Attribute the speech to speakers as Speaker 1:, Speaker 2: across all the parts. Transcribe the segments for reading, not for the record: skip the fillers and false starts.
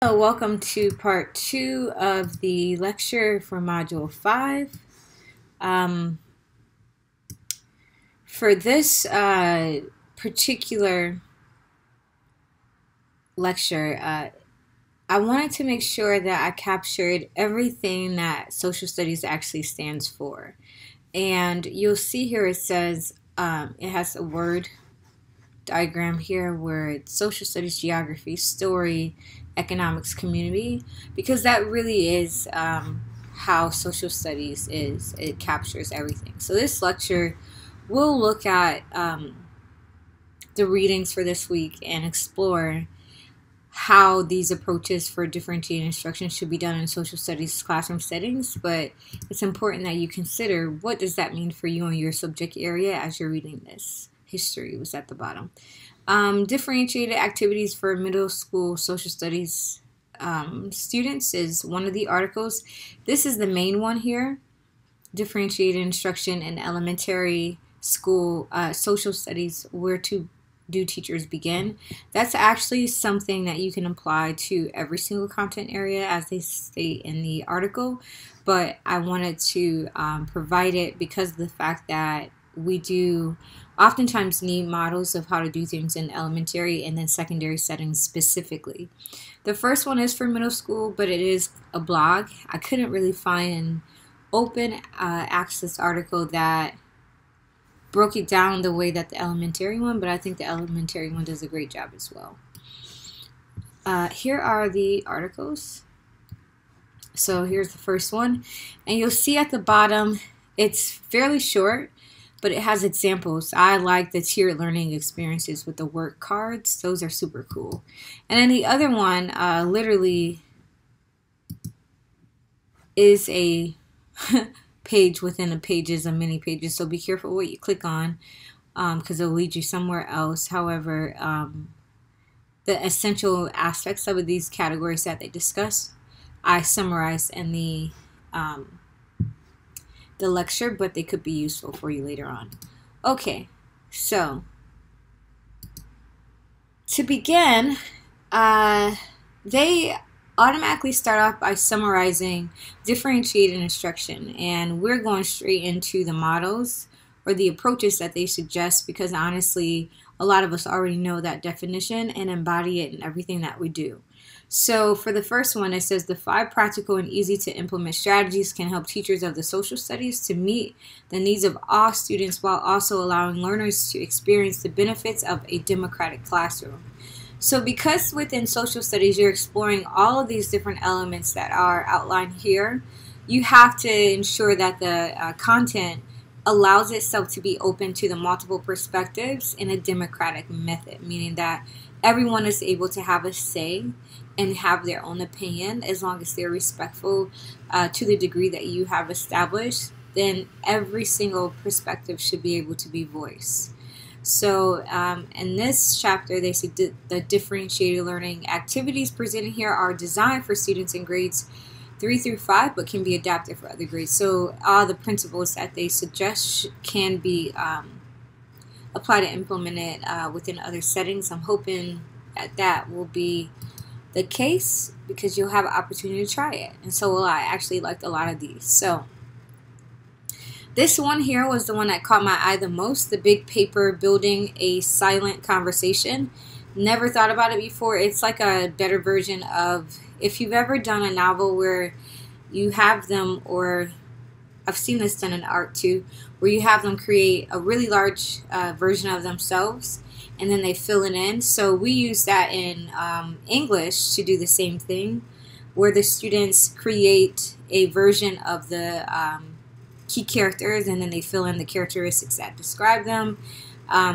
Speaker 1: Welcome to part 2 of the lecture for Module 5. Um, for this particular lecture, I wanted to make sure that I captured everything that social studies actually stands for. And you'll see here it says, it has a word diagram here where it's social studies, geography, story, economics, community, because that really is how social studies is. It captures everything. So this lecture will look at the readings for this week and explore how these approaches for differentiated instruction should be done in social studies classroom settings, but it's important that you consider what does that mean for you and your subject area as you're reading this. History was at the bottom. Differentiated activities for middle school social studies students is one of the articles. This is the main one here. Differentiated instruction in elementary school social studies, where to do teachers begin. That's actually something that you can apply to every single content area as they state in the article, but I wanted to provide it because of the fact that we do oftentimes need models of how to do things in elementary and then secondary settings specifically. The first one is for middle school, but it is a blog. I couldn't really find an open access article that broke it down the way that the elementary one, but I think the elementary one does a great job as well. Here are the articles. So here's the first one, and you'll see at the bottom it's fairly short, but it has examples. I like the tiered learning experiences with the work cards. Those are super cool. And then the other one literally is a page within a pages of many pages. So be careful what you click on because it'll lead you somewhere else. However, the essential aspects of these categories that they discuss, I summarized in the lecture, but they could be useful for you later on. Okay, so to begin, they automatically start off by summarizing differentiated instruction, and we're going straight into the models or the approaches that they suggest because honestly, a lot of us already know that definition and embody it in everything that we do. So for the first one, it says the 5 practical and easy to implement strategies can help teachers of the social studies to meet the needs of all students while also allowing learners to experience the benefits of a democratic classroom. So because within social studies you're exploring all of these different elements that are outlined here, you have to ensure that the content allows itself to be open to the multiple perspectives in a democratic method, meaning that everyone is able to have a say and have their own opinion as long as they're respectful to the degree that you have established. Then every single perspective should be able to be voiced. So in this chapter, they say the differentiated learning activities presented here are designed for students in grades 3 through 5, but can be adapted for other grades. So all the principles that they suggest can be applied and implemented within other settings. I'm hoping that will be the case because you'll have an opportunity to try it. And so will I. Actually liked a lot of these. So this one here was the one that caught my eye the most, the big paper building a silent conversation. Never thought about it before. It's like a better version of, if you've ever done a novel where you have them, or I've seen this done in art too, where you have them create a really large version of themselves and then they fill it in. So we use that in English to do the same thing, where the students create a version of the key characters and then they fill in the characteristics that describe them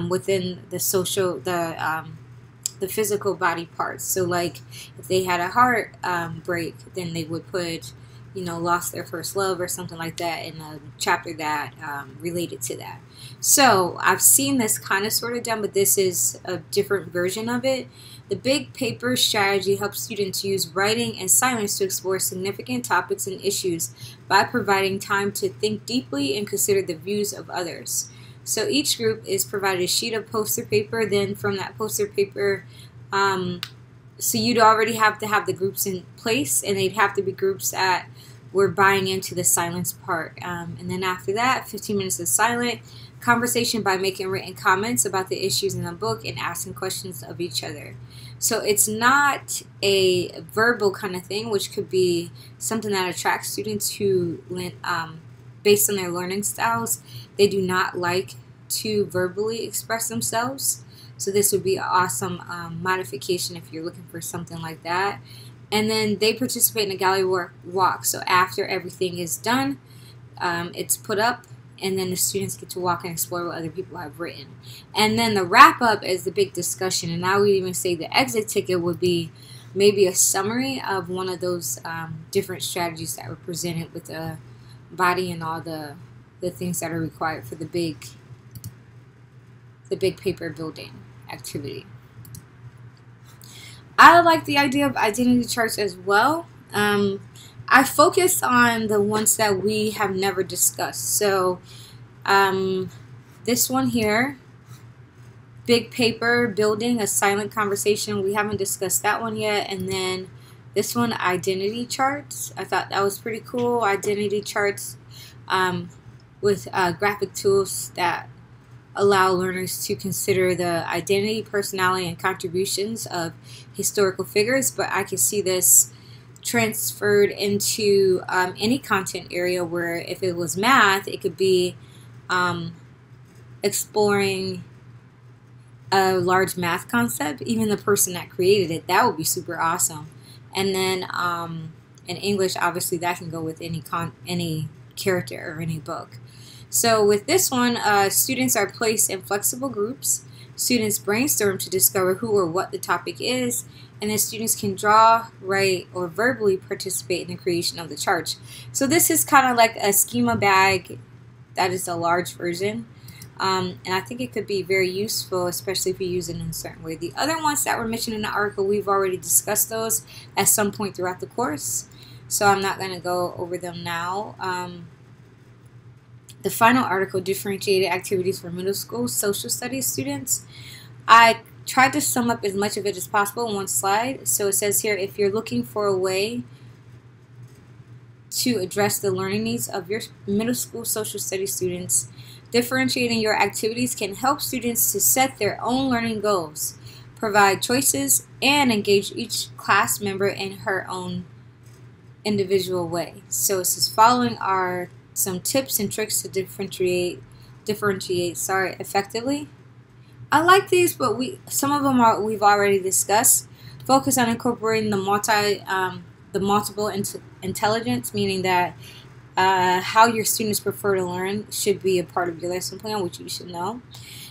Speaker 1: within the social, the physical body parts. So like if they had a heart break, then they would put, lost their first love or something like that in a chapter that related to that. So I've seen this kind of sort of done, but this is a different version of it. The big paper strategy helps students use writing and silence to explore significant topics and issues by providing time to think deeply and consider the views of others. So each group is provided a sheet of poster paper. Then from that poster paper, So you'd already have to have the groups in place, and they'd have to be groups that were buying into the silence part. And then after that, 15 minutes of silent conversation by making written comments about the issues in the book and asking questions of each other. So it's not a verbal kind of thing, which could be something that attracts students who, based on their learning styles, they do not like to verbally express themselves. So this would be an awesome modification if you're looking for something like that. And then they participate in a gallery walk. So after everything is done, it's put up, and then the students get to walk and explore what other people have written. And then the wrap-up is the big discussion. And I would even say the exit ticket would be maybe a summary of one of those different strategies that were presented with the body and all the things that are required for the big paper building activity. I like the idea of identity charts as well. I focused on the ones that we have never discussed. So this one here, big paper building, a silent conversation, we haven't discussed that one yet. And then this one, identity charts. I thought that was pretty cool. Identity charts with graphic tools that allow learners to consider the identity, personality, and contributions of historical figures. But I can see this transferred into any content area where if it was math, it could be exploring a large math concept, even the person that created it. That would be super awesome. And then in English, obviously that can go with any character or any book. So with this one, students are placed in flexible groups. Students brainstorm to discover who or what the topic is, and then students can draw, write, or verbally participate in the creation of the chart. So this is kind of like a schema bag that is a large version. And I think it could be very useful, especially if you use it in a certain way. The other ones that were mentioned in the article, we've already discussed those at some point throughout the course. So I'm not going to go over them now. The final article, differentiated activities for middle school social studies students. I tried to sum up as much of it as possible in one slide. So it says here, if you're looking for a way to address the learning needs of your middle school social studies students, differentiating your activities can help students to set their own learning goals, provide choices, and engage each class member in her own individual way. So it says following are some tips and tricks to differentiate effectively. I like these, but some of them we've already discussed. Focus on incorporating the multiple intelligence, meaning that how your students prefer to learn should be a part of your lesson plan, which you should know.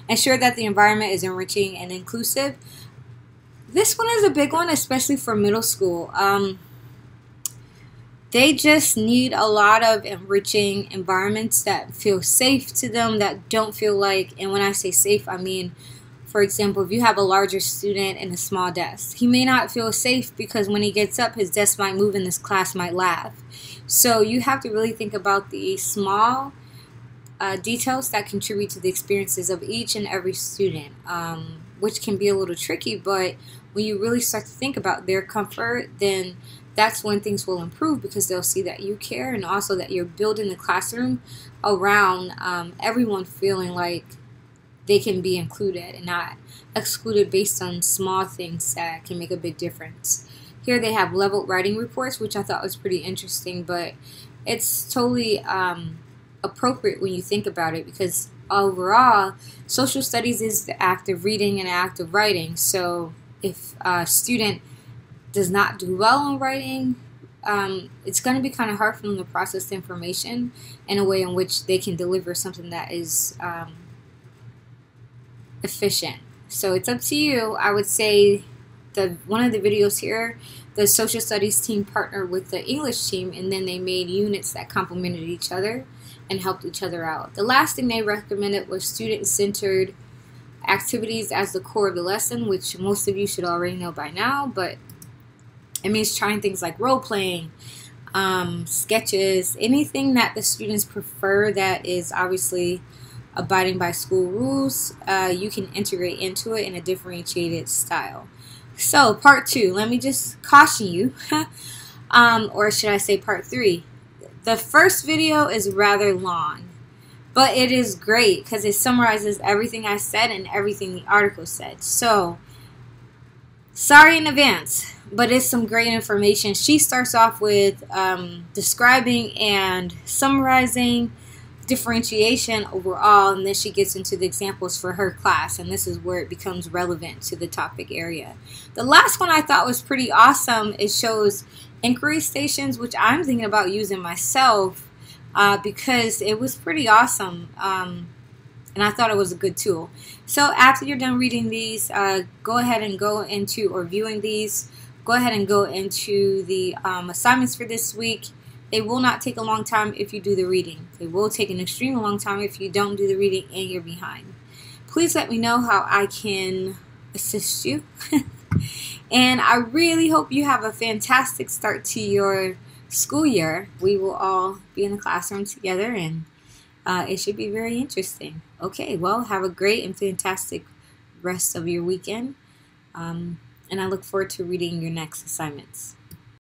Speaker 1: Ensure that the environment is enriching and inclusive. This one is a big one, especially for middle school. They just need a lot of enriching environments that feel safe to them, that don't feel like, and when I say safe, I mean, for example, if you have a larger student in a small desk, he may not feel safe because when he gets up, his desk might move and this class might laugh. So you have to really think about the small details that contribute to the experiences of each and every student, which can be a little tricky, but when you really start to think about their comfort, then that's when things will improve, because they'll see that you care, and also that you're building the classroom around everyone feeling like they can be included and not excluded based on small things that can make a big difference. Here they have leveled writing reports, which I thought was pretty interesting, but it's totally appropriate when you think about it, because overall, social studies is the act of reading and act of writing. So if a student does not do well in writing, it's going to be kind of hard for them to process the information in a way in which they can deliver something that is efficient. So it's up to you. I would say one of the videos here, the social studies team partnered with the English team, and then they made units that complemented each other and helped each other out. The last thing they recommended was student-centered activities as the core of the lesson, which most of you should already know by now, but it means trying things like role-playing, sketches, anything that the students prefer that is obviously abiding by school rules, you can integrate into it in a differentiated style. So part 2, let me just caution you, or should I say part 3. The first video is rather long, but it is great because it summarizes everything I said and everything the article said. So sorry in advance, but it's some great information. She starts off with describing and summarizing differentiation overall, and then she gets into the examples for her class, and this is where it becomes relevant to the topic area. The last one I thought was pretty awesome. It shows inquiry stations, which I'm thinking about using myself because it was pretty awesome, and I thought it was a good tool. So after you're done reading these, go ahead and go into, or viewing these, go ahead and go into the assignments for this week. They will not take a long time if you do the reading. They will take an extremely long time if you don't do the reading and you're behind. Please let me know how I can assist you. And I really hope you have a fantastic start to your school year. We will all be in the classroom together, and it should be very interesting. Okay, well, have a great and fantastic rest of your weekend. And I look forward to reading your next assignments.